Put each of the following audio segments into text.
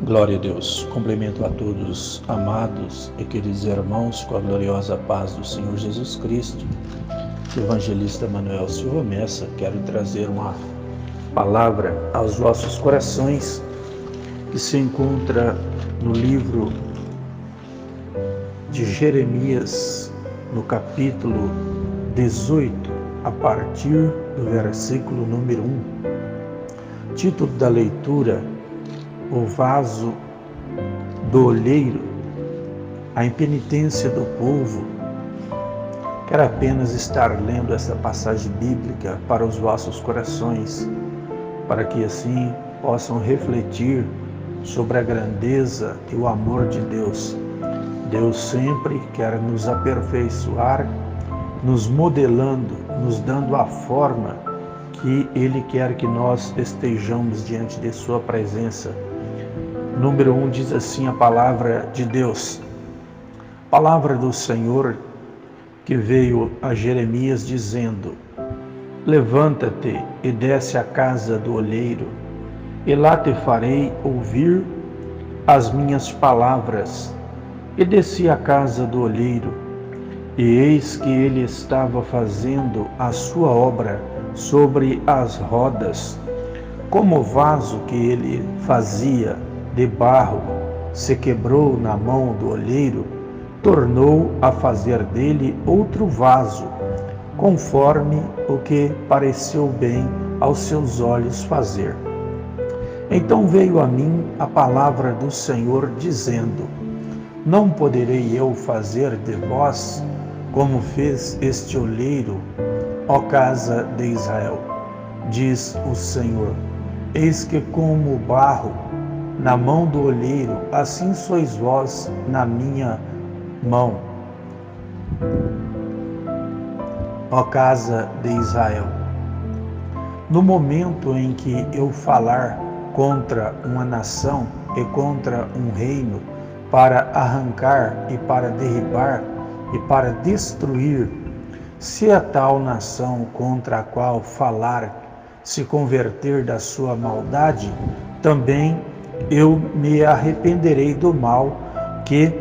Glória a Deus. Cumprimento a todos, amados e queridos irmãos, com a gloriosa paz do Senhor Jesus Cristo. Evangelista Manuel Silva Messa, quero trazer uma palavra aos vossos corações que se encontra no livro de Jeremias, no capítulo 18, a partir do versículo número 1. Título da leitura: O vaso do olheiro, a impenitência do povo. Quero apenas estar lendo essa passagem bíblica para os vossos corações, para que assim possam refletir sobre a grandeza e o amor de Deus. Deus sempre quer nos aperfeiçoar, nos modelando, nos dando a forma que Ele quer que nós estejamos diante de Sua presença. Número 1 diz assim a palavra de Deus. Palavra do Senhor que veio a Jeremias dizendo: Levanta-te e desce à casa do olheiro, e lá te farei ouvir as minhas palavras. E desci à casa do olheiro, e eis que ele estava fazendo a sua obra sobre as rodas. Como o vaso que ele fazia de barro se quebrou na mão do olheiro, tornou a fazer dele outro vaso, conforme o que pareceu bem aos seus olhos fazer. Então veio a mim a palavra do Senhor, dizendo: Não poderei eu fazer de vós como fez este olheiro, ó casa de Israel? Diz o Senhor: Eis que como o barro na mão do olheiro, assim sois vós na minha mão, ó casa de Israel. No momento em que eu falar contra uma nação e contra um reino, para arrancar e para derribar e para destruir, se a tal nação contra a qual falar se converter da sua maldade, também eu me arrependerei do mal que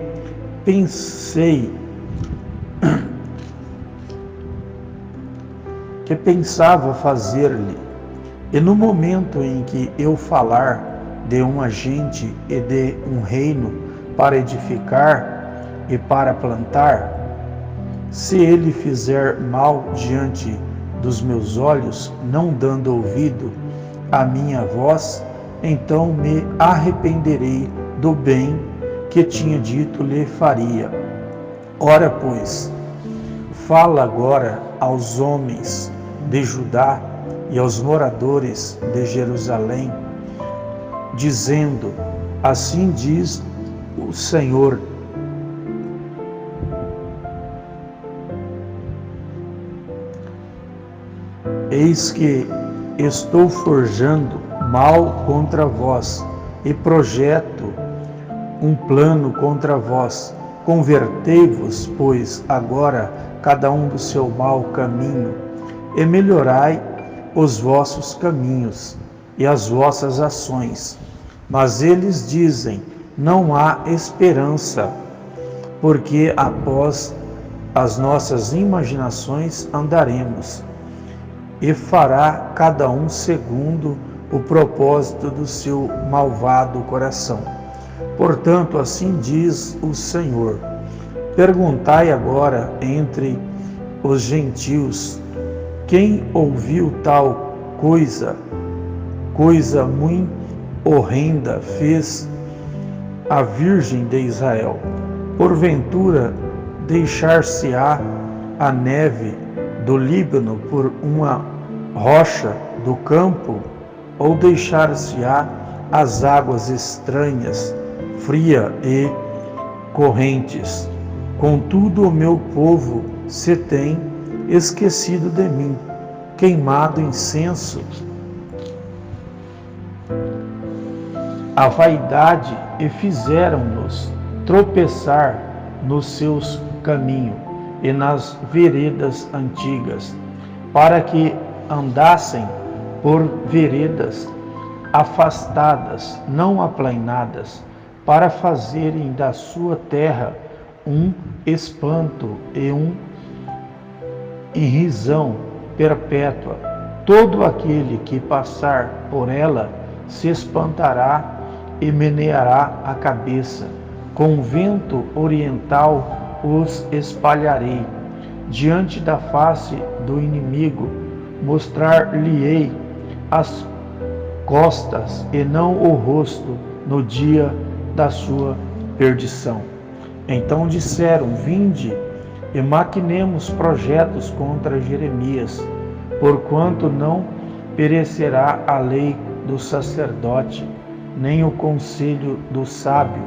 pensava fazer-lhe. E no momento em que eu falar de uma gente e de um reino para edificar e para plantar, se ele fizer mal diante dos meus olhos, não dando ouvido à minha voz, então me arrependerei do bem que tinha dito lhe faria. Ora, pois, fala agora aos homens de Judá e aos moradores de Jerusalém, dizendo: Assim diz o Senhor: Eis que estou forjando mal contra vós e projeto um plano contra vós. Convertei-vos, pois, agora cada um do seu mau caminho, e melhorai os vossos caminhos e as vossas ações. Mas eles dizem: não há esperança, porque após as nossas imaginações andaremos, e fará cada um segundo o propósito do seu malvado coração. Portanto, assim diz o Senhor: Perguntai agora entre os gentios: quem ouviu tal coisa? Coisa muito horrenda fez a Virgem de Israel. Porventura, deixar-se-á a neve do Líbano por uma rocha do campo, ou deixar-se-á as águas estranhas, fria e correntes? Contudo, o meu povo se tem esquecido de mim, queimado incenso a vaidade, e fizeram-nos tropeçar nos seus caminhos e nas veredas antigas, para que andassem por veredas afastadas, não aplainadas, para fazerem da sua terra um espanto e irrisão perpétua. Todo aquele que passar por ela se espantará e meneará a cabeça. Com vento oriental os espalharei. Diante da face do inimigo mostrar-lhe-ei as costas e não o rosto no dia da sua perdição. Então disseram: vinde e maquinemos projetos contra Jeremias, porquanto não perecerá a lei do sacerdote, nem o conselho do sábio,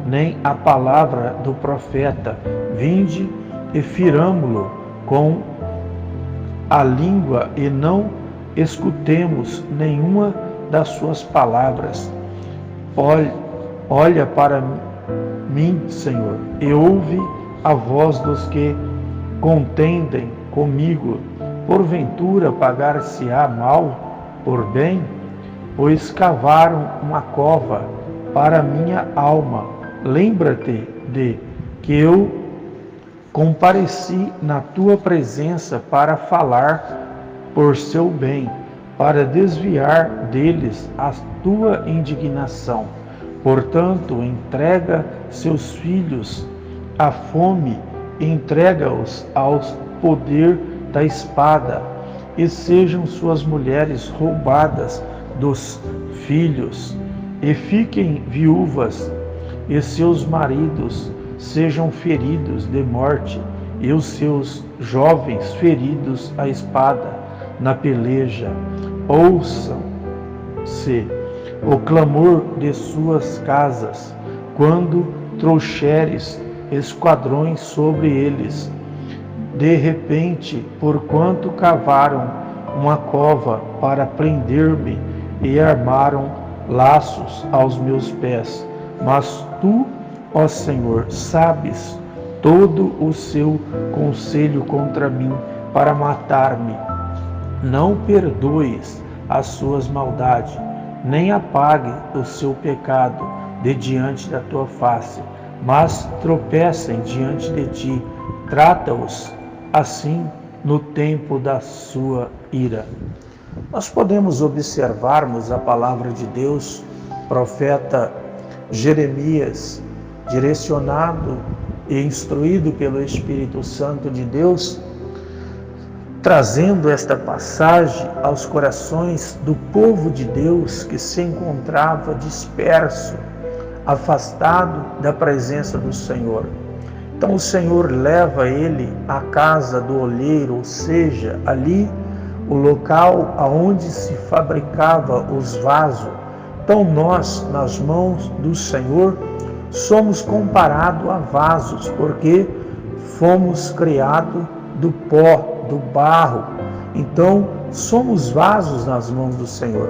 nem a palavra do profeta. Vinde e firamo-lo com a língua e não escutemos nenhuma das suas palavras. Olha para mim, Senhor, e ouve a voz dos que contendem comigo. Porventura pagar-se-á mal por bem? Pois cavaram uma cova para minha alma. Lembra-te de que eu compareci na tua presença para falar por seu bem, para desviar deles a tua indignação. Portanto, entrega seus filhos à fome, entrega-os ao poder da espada, e sejam suas mulheres roubadas dos filhos, e fiquem viúvas, e seus maridos sejam feridos de morte, e os seus jovens feridos à espada na peleja. Ouçam-se o clamor de suas casas, quando trouxeres esquadrões sobre eles. De repente, porquanto cavaram uma cova para prender-me e armaram laços aos meus pés. Mas tu, ó Senhor, sabes todo o seu conselho contra mim para matar-me. Não perdoes as suas maldades, nem apague o seu pecado de diante da tua face, mas tropecem diante de ti. Trata-os assim no tempo da sua ira. Nós podemos observarmos a palavra de Deus, profeta Jeremias, direcionado e instruído pelo Espírito Santo de Deus, trazendo esta passagem aos corações do povo de Deus que se encontrava disperso, afastado da presença do Senhor. Então o Senhor leva ele à casa do olheiro, ou seja, ali o local aonde se fabricava os vasos. Então nós, nas mãos do Senhor, somos comparados a vasos, porque fomos criados do pó, do barro. Então somos vasos nas mãos do Senhor.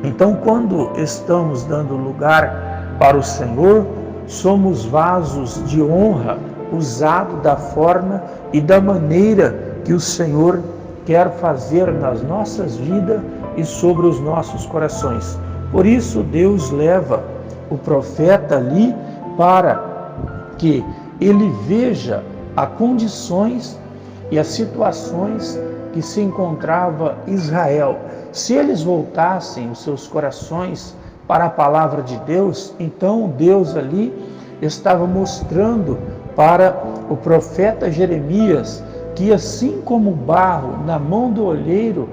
Então quando estamos dando lugar para o Senhor, somos vasos de honra, usados da forma e da maneira que o Senhor quer fazer nas nossas vidas e sobre os nossos corações. Por isso Deus leva o profeta ali para que ele veja as condições e as situações que se encontrava Israel. Se eles voltassem os seus corações para a palavra de Deus, então Deus ali estava mostrando para o profeta Jeremias que assim como o barro na mão do olheiro,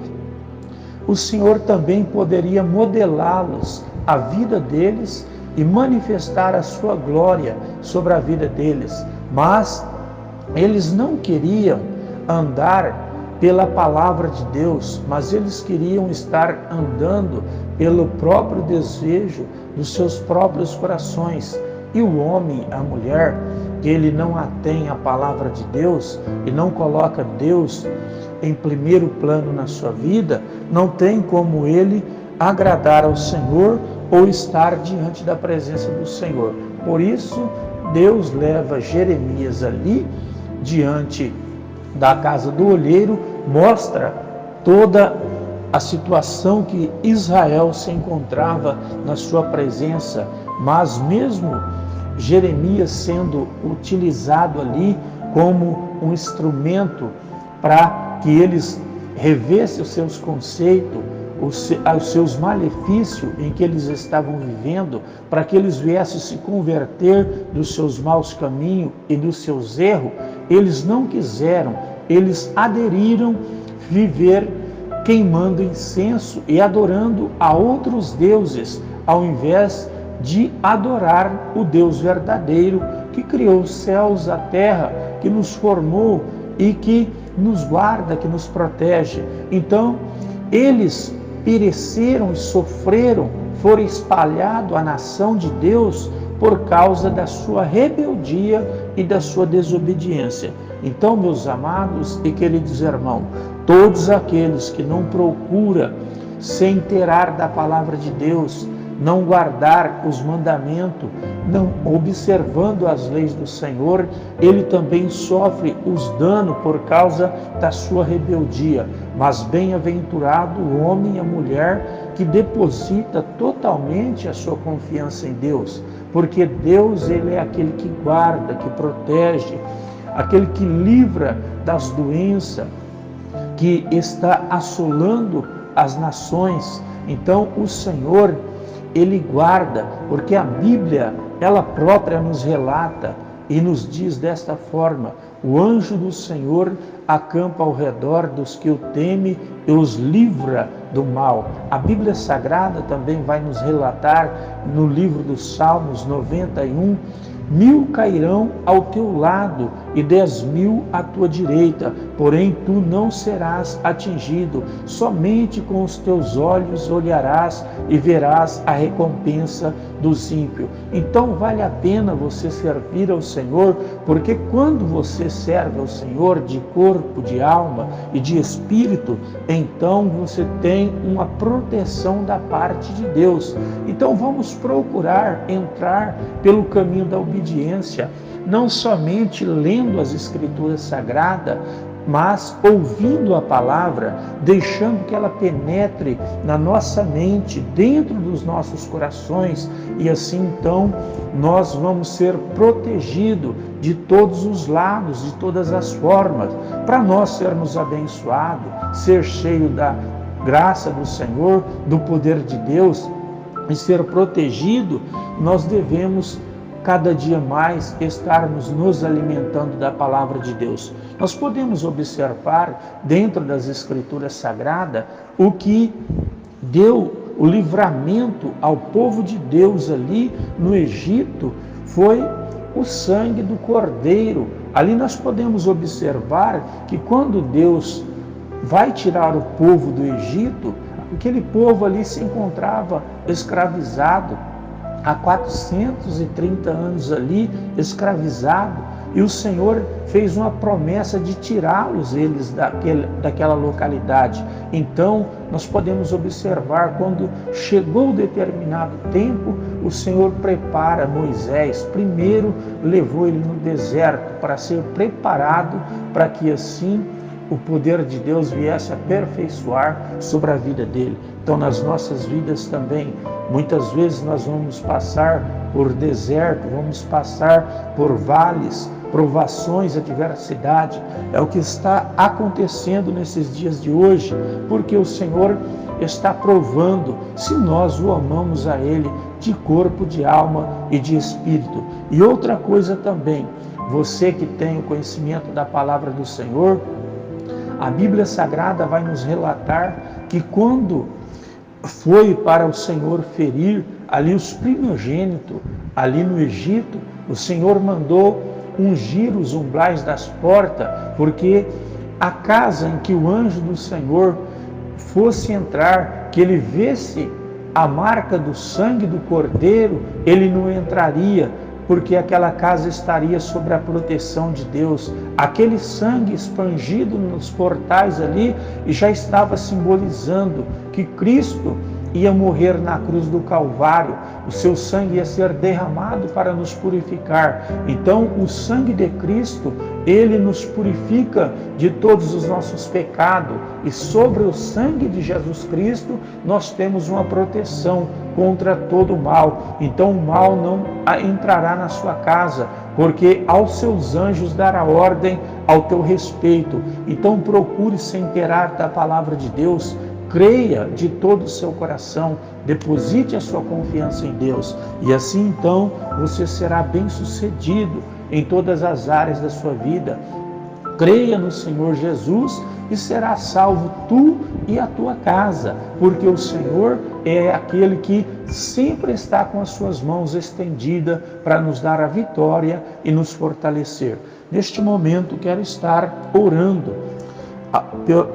o Senhor também poderia modelá-los, a vida deles, e manifestar a sua glória sobre a vida deles. Mas eles não queriam andar pela palavra de Deus, mas eles queriam estar andando pelo próprio desejo dos seus próprios corações. E o homem, a mulher, que ele não atém a palavra de Deus e não coloca Deus em primeiro plano na sua vida, não tem como ele agradar ao Senhor ou estar diante da presença do Senhor. Por isso, Deus leva Jeremias ali diante da casa do olheiro, mostra toda a situação que Israel se encontrava na sua presença, mas mesmo Jeremias sendo utilizado ali como um instrumento para que eles revessem os seus conceitos, os seus malefícios em que eles estavam vivendo, para que eles viessem se converter dos seus maus caminhos e dos seus erros, eles não quiseram, eles aderiram viver queimando incenso e adorando a outros deuses, ao invés de adorar o Deus verdadeiro que criou os céus, a terra, que nos formou e que nos guarda, que nos protege. Então, eles pereceram e sofreram, foram espalhados a nação de Deus por causa da sua rebeldia e da sua desobediência. Então, meus amados e queridos irmãos, todos aqueles que não procuram se inteirar da palavra de Deus, não guardar os mandamentos, não observando as leis do Senhor, ele também sofre os danos por causa da sua rebeldia. Mas bem-aventurado o homem e a mulher que deposita totalmente a sua confiança em Deus, porque Deus, ele é aquele que guarda, que protege, aquele que livra das doenças que está assolando as nações. Então o Senhor, ele guarda, porque a Bíblia, ela própria nos relata e nos diz desta forma: o anjo do Senhor acampa ao redor dos que o temem e os livra do mal. A Bíblia Sagrada também vai nos relatar no livro dos Salmos 91: 1000 cairão ao teu lado e 10.000 à tua direita, porém tu não serás atingido. Somente com os teus olhos olharás e verás a recompensa dos ímpios. Então vale a pena você servir ao Senhor, porque quando você serve ao Senhor de corpo, de alma e de espírito, então você tem uma proteção da parte de Deus. Então vamos procurar entrar pelo caminho da obediência, não somente lendo as Escrituras Sagradas, mas ouvindo a palavra, deixando que ela penetre na nossa mente, dentro dos nossos corações, e assim então nós vamos ser protegidos de todos os lados, de todas as formas, para nós sermos abençoados, ser cheio da graça do Senhor, do poder de Deus e ser protegido. Nós devemos cada dia mais estarmos nos alimentando da palavra de Deus. Nós podemos observar dentro das Escrituras Sagradas o que deu o livramento ao povo de Deus ali no Egito foi o sangue do Cordeiro. Ali nós podemos observar que quando Deus vai tirar o povo do Egito, aquele povo ali se encontrava escravizado, há 430 anos ali, escravizado, e o Senhor fez uma promessa de tirá-los eles daquela localidade. Então, nós podemos observar, quando chegou determinado tempo, o Senhor prepara Moisés, primeiro levou ele no deserto para ser preparado, para que assim o poder de Deus viesse a aperfeiçoar sobre a vida dele. Então, nas nossas vidas também, muitas vezes nós vamos passar por deserto, vamos passar por vales, provações, adversidade. É o que está acontecendo nesses dias de hoje, porque o Senhor está provando se nós o amamos a Ele de corpo, de alma e de espírito. E outra coisa também, você que tem o conhecimento da palavra do Senhor, a Bíblia Sagrada vai nos relatar que quando foi para o Senhor ferir ali os primogênitos, ali no Egito, o Senhor mandou ungir os umbrais das portas, porque a casa em que o anjo do Senhor fosse entrar, que ele visse a marca do sangue do Cordeiro, ele não entraria, porque aquela casa estaria sob a proteção de Deus. Aquele sangue expandido nos portais ali e já estava simbolizando que Cristo ia morrer na cruz do Calvário, o seu sangue ia ser derramado para nos purificar. Então, o sangue de Cristo, Ele nos purifica de todos os nossos pecados e sobre o sangue de Jesus Cristo nós temos uma proteção contra todo o mal. Então o mal não entrará na sua casa, porque aos seus anjos dará ordem ao teu respeito. Então procure se inteirar da palavra de Deus, creia de todo o seu coração, deposite a sua confiança em Deus e assim então você será bem-sucedido em todas as áreas da sua vida. Creia no Senhor Jesus e será salvo tu e a tua casa, porque o Senhor é aquele que sempre está com as suas mãos estendidas para nos dar a vitória e nos fortalecer. Neste momento quero estar orando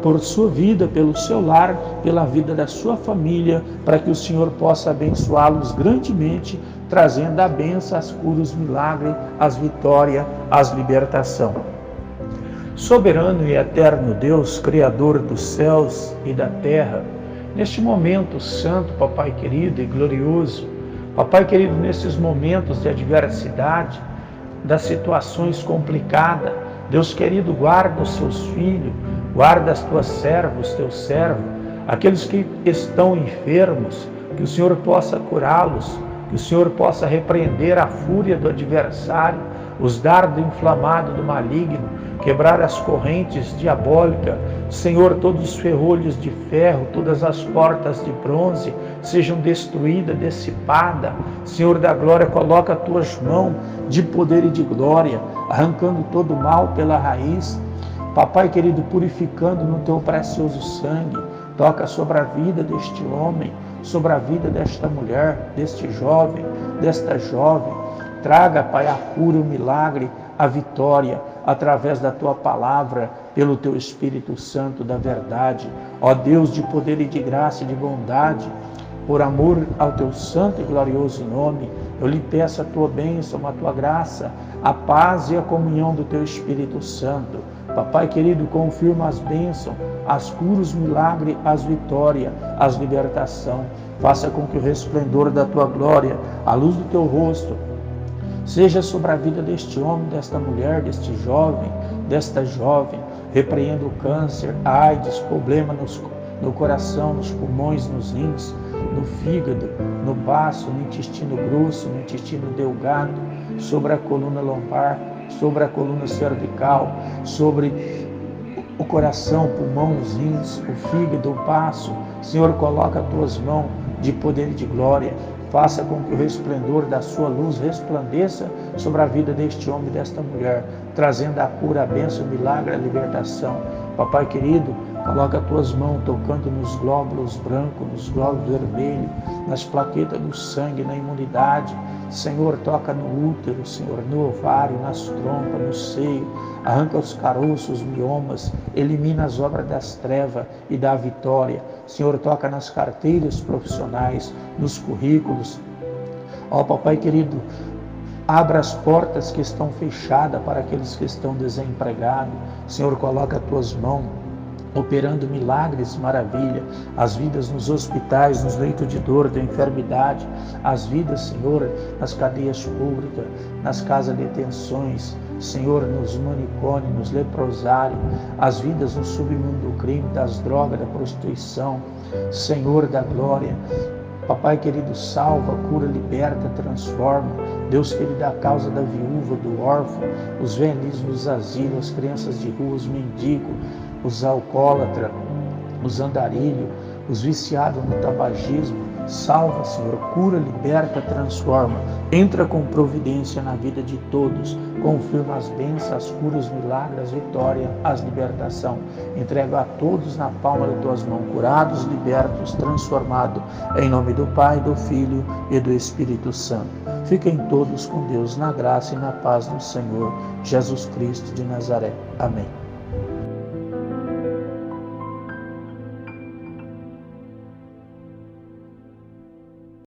por sua vida, pelo seu lar, pela vida da sua família, para que o Senhor possa abençoá-los grandemente, trazendo a bênção, as curas, os milagres, as vitórias, as libertação. Soberano e eterno Deus, Criador dos céus e da terra, neste momento santo, Papai querido e glorioso, Papai querido, nesses momentos de adversidade, das situações complicadas, Deus querido, guarda os seus filhos, guarda as tuas servas, teus servos, aqueles que estão enfermos, que o Senhor possa curá-los, que o Senhor possa repreender a fúria do adversário, os dardos inflamados do maligno, quebrar as correntes diabólicas. Senhor, todos os ferrolhos de ferro, todas as portas de bronze sejam destruídas, dissipadas. Senhor da glória, coloca as tuas mãos de poder e de glória, arrancando todo o mal pela raiz. Papai querido, purificando no teu precioso sangue, toca sobre a vida deste homem, sobre a vida desta mulher, deste jovem, desta jovem. Traga, Pai, a cura, o milagre, a vitória, através da tua palavra, pelo teu Espírito Santo da verdade. Ó Deus de poder e de graça e de bondade, por amor ao teu santo e glorioso nome, eu lhe peço a tua bênção, a tua graça, a paz e a comunhão do teu Espírito Santo. Papai querido, confirma as bênçãos, as curas, os milagres, as vitórias, as libertação. Faça com que o resplendor da tua glória, a luz do teu rosto, seja sobre a vida deste homem, desta mulher, deste jovem, desta jovem. Repreenda o câncer, AIDS, problema no coração, nos pulmões, nos rins, no fígado, no baço, no intestino grosso, no intestino delgado, sobre a coluna lombar, sobre a coluna cervical, sobre o coração, o pulmão, os rins, o fígado, o baço. Senhor, coloca as tuas mãos de poder e de glória. Faça com que o resplendor da sua luz resplandeça sobre a vida deste homem e desta mulher, trazendo a cura, a bênção, o milagre, a libertação. Papai querido, coloca as tuas mãos tocando nos glóbulos brancos, nos glóbulos vermelhos, nas plaquetas do sangue, na imunidade. Senhor, toca no útero, Senhor, no ovário, nas trompas, no seio. Arranca os caroços, os miomas, elimina as obras das trevas e dá a vitória. Senhor, toca nas carteiras profissionais, nos currículos. Ó Papai querido, abra as portas que estão fechadas para aqueles que estão desempregados. Senhor, coloca as tuas mãos, operando milagres, maravilha, as vidas nos hospitais, nos leitos de dor, de enfermidade, as vidas, Senhor, nas cadeias públicas, nas casas de detenções, Senhor, nos manicômios, nos leprosários, as vidas no submundo do crime, das drogas, da prostituição. Senhor da glória, Papai querido, salva, cura, liberta, transforma. Deus querido, a causa da viúva, do órfão, os velhos nos asilos, as crianças de rua, os mendigos, os alcoólatras, os andarilhos, os viciados no tabagismo. Salva, Senhor, cura, liberta, transforma. Entra com providência na vida de todos. Confirma as bênçãos, as curas, os milagres, as vitórias, as libertação. Entrega a todos na palma de tuas mãos, curados, libertos, transformados. Em nome do Pai, do Filho e do Espírito Santo. Fiquem todos com Deus na graça e na paz do Senhor Jesus Cristo de Nazaré. Amém.